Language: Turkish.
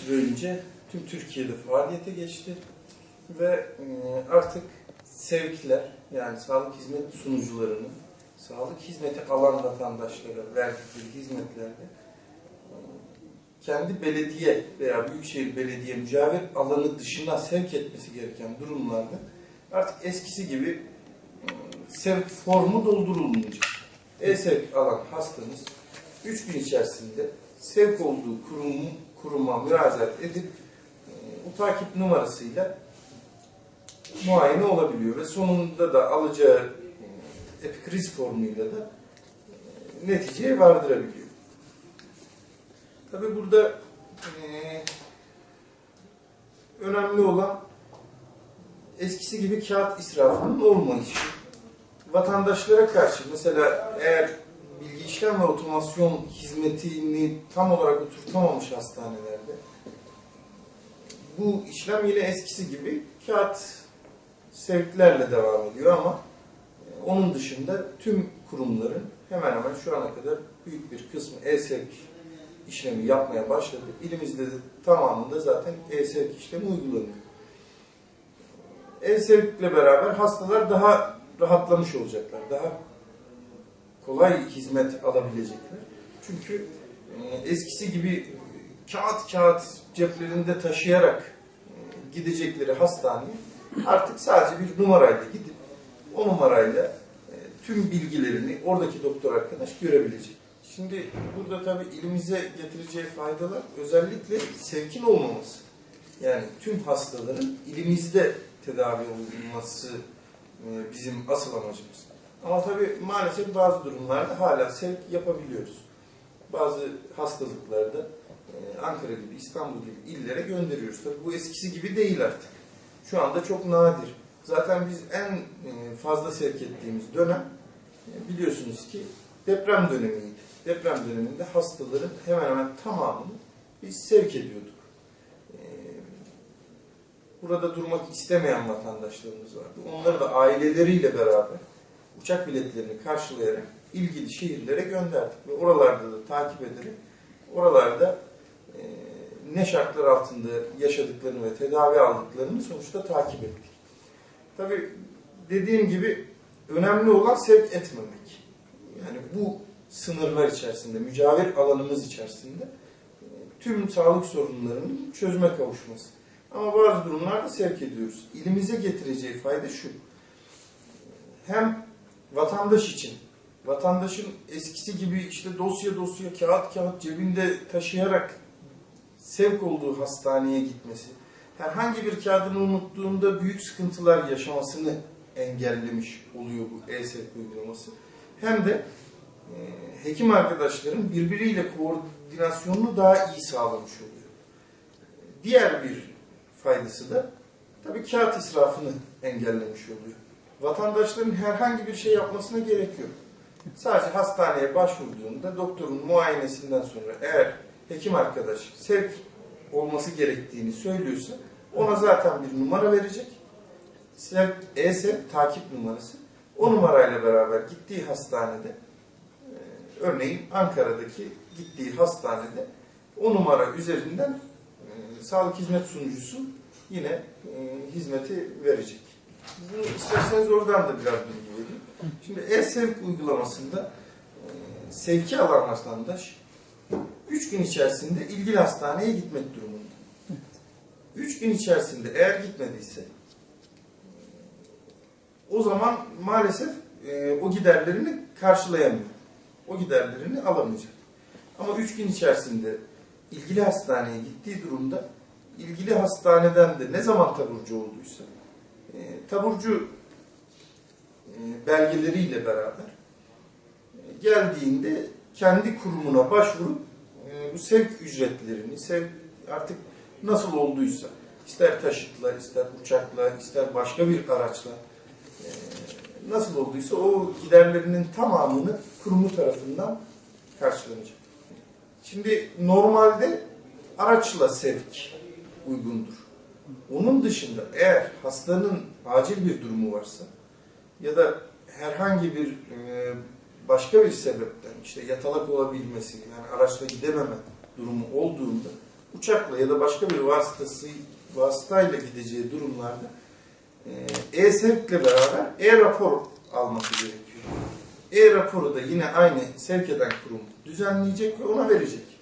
süre önce tüm Türkiye'de faaliyete geçti ve artık sevkler, yani sağlık hizmet sunucularının sağlık hizmeti alan vatandaşlara verdikleri hizmetlerde kendi belediye veya büyükşehir belediye mücavir alanı dışına sevk etmesi gereken durumlarda artık eskisi gibi sevk formu doldurulmayacak. E-sevk alan hastanız 3 gün içerisinde sevk olduğu kuruma müracaat edip o takip numarasıyla muayene olabiliyor ve sonunda da alacağı epikriz formuyla da neticeye vardırabiliyor. Tabi burada önemli olan eskisi gibi kağıt israfının olmayışı. Vatandaşlara karşı mesela eğer bilgi işlem ve otomasyon hizmetini tam olarak oturtamamış hastanelerde bu işlem yine eskisi gibi kağıt sevklerle devam ediyor ama onun dışında tüm kurumların hemen hemen şu ana kadar büyük bir kısmı e-sevk işlemi yapmaya başladı. İlimizde de tamamında zaten e-sevk işlemi uygulanıyor. E-sevkle beraber hastalar daha rahatlamış olacaklar. Daha kolay hizmet alabilecekler. Çünkü eskisi gibi kağıt ceplerinde taşıyarak gidecekleri hastaneye artık sadece bir numarayla gidip o numarayla tüm bilgilerini oradaki doktor arkadaş görebilecek. Şimdi burada tabii ilimize getireceği faydalar özellikle sevkin olmaması. Yani tüm hastaların ilimizde tedavi olunması bizim asıl amacımız. Ama tabii maalesef bazı durumlarda hala sevk yapabiliyoruz. Bazı hastalıklarda Ankara gibi, İstanbul gibi illere gönderiyoruz. Tabii bu eskisi gibi değil artık. Şu anda çok nadir. Zaten biz en fazla sevk ettiğimiz dönem biliyorsunuz ki deprem dönemiydi. Deprem döneminde hastaların hemen hemen tamamını biz sevk ediyorduk. Burada durmak istemeyen vatandaşlarımız vardı. Onları da aileleriyle beraber uçak biletlerini karşılayarak ilgili şehirlere gönderdik. Ve oralarda da takip ederek oralarda ne şartlar altında yaşadıklarını ve tedavi aldıklarını sonuçta takip ettik. Tabii dediğim gibi önemli olan sevk etmemek. Yani bu sınırlar içerisinde, mücavir alanımız içerisinde tüm sağlık sorunlarının çözüme kavuşması. Ama bazı durumlarda sevk ediyoruz. İlimize getireceği fayda şu. Hem vatandaş için, vatandaşın eskisi gibi işte dosya kağıt cebinde taşıyarak sevk olduğu hastaneye gitmesi, herhangi bir kağıdını unuttuğunda büyük sıkıntılar yaşamasını engellemiş oluyor bu e-sevk uygulaması. Hem de hekim arkadaşların birbiriyle koordinasyonunu daha iyi sağlamış oluyor. Diğer bir faydası da tabii kağıt israfını engellemiş oluyor. Vatandaşların herhangi bir şey yapmasına gerek yok. Sadece hastaneye başvurduğunda doktorun muayenesinden sonra eğer hekim arkadaş sevk olması gerektiğini söylüyorsa ona zaten bir numara verecek. E-sevk takip numarası. O numarayla beraber gittiği hastanede örneğin Ankara'daki gittiği hastanede o numara üzerinden sağlık hizmet sunucusu yine hizmeti verecek. Bunu isterseniz oradan da biraz bilgi vereyim. Şimdi e-sevk uygulamasında sevki alan vatandaş 3 gün içerisinde ilgili hastaneye gitmek durumunda. 3 gün içerisinde eğer gitmediyse o zaman maalesef o giderlerini karşılayamıyor. O giderlerini alamayacak. Ama 3 gün içerisinde ilgili hastaneye gittiği durumda ilgili hastaneden de ne zaman taburcu olduysa taburcu belgeleriyle beraber geldiğinde kendi kurumuna başvurup bu sevk ücretlerini, artık nasıl olduysa, ister taşıtla, ister uçakla, ister başka bir araçla nasıl olduysa o giderlerinin tamamını kurumu tarafından karşılanacak. Şimdi normalde araçla sevk uygundur. Onun dışında eğer hastanın acil bir durumu varsa ya da herhangi bir başka bir sebepten işte yatalak olabilmesi, yani araçla gidememe durumu olduğunda uçakla ya da başka bir vasıtayla gideceği durumlarda e-sevkle beraber e-rapor alması gerekiyor. E-raporu da yine aynı sevk eden kurum düzenleyecek ve ona verecek.